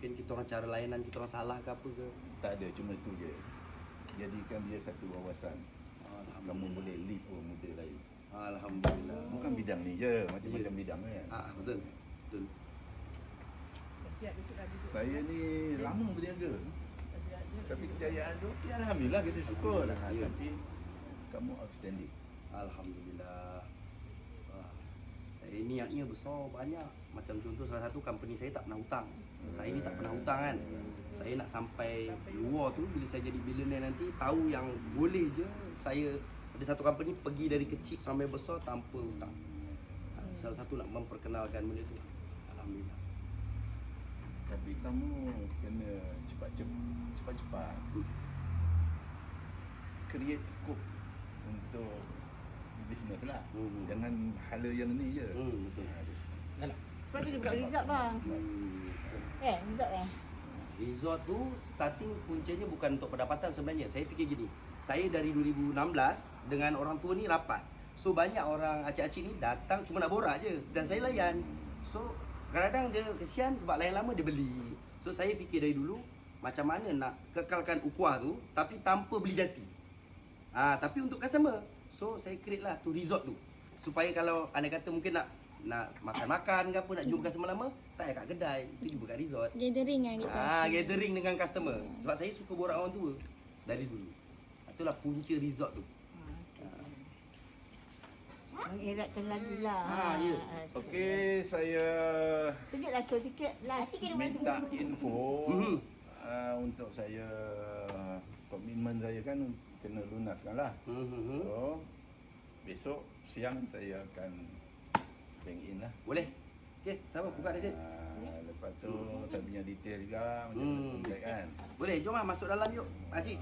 mungkin kita orang cara layanan kita orang salah ke apa ke? Tak ada, cuma tu je. Jadikan dia satu wawasan. Kamu boleh lead orang muda lain. Alhamdulillah. Bukan bidang ni je, macam-macam bidang kan. Betul. Betul. Saya ni lama berniaga. Tapi kejayaan tu, ya alhamdulillah kita syukur lah. Ya. Tapi kamu outstanding. Alhamdulillah. Saya niatnya besar banyak. Macam contoh salah satu company saya tak pernah hutang. Saya ni tak pernah hutang kan. Saya nak sampai luar tu bila saya jadi billionaire nanti tahu yang boleh je saya ada satu company pergi dari kecil sampai besar tanpa hutang. Salah satu nak memperkenalkan benda tu. Alhamdulillah. Tapi kamu kena cepat-cepat create scope untuk bisnes lah. Jangan hala yang ni je. Betul. Sebab tu dia buka resort bang. Resort Resort tu starting puncanya bukan untuk pendapatan sebenarnya. Saya fikir gini. Saya dari 2016 dengan orang tua ni rapat. So banyak orang acik-acik ni datang cuma nak borak je dan saya layan. So kadang-kadang dia kesian sebab layan lama dia beli. So saya fikir dari dulu macam mana nak kekalkan ukhuwah tu tapi tanpa beli jati. Tapi untuk customer. So saya create lah tu resort tu. Supaya kalau anda kata mungkin nak makan-makan ke apa, nak jumpa customer lama, tak payah kat kedai, kita jumpa kat resort. Gathering kan kita. Gathering dengan customer. Sebab saya suka borak orang tua dari dulu. Itulah punca resort tu. mengeratkan lagi lah. Ya. Okey, saya Tunjuklah so sikit lah. minta info untuk saya, komitmen saya kan kena lunaskan lah. So, besok siang saya akan bank in lah. Boleh? Okey, sama buka di sini. Lepas tu saya punya detail juga macam mana kontrak kan. Boleh, jom lah masuk dalam yuk, Pakcik.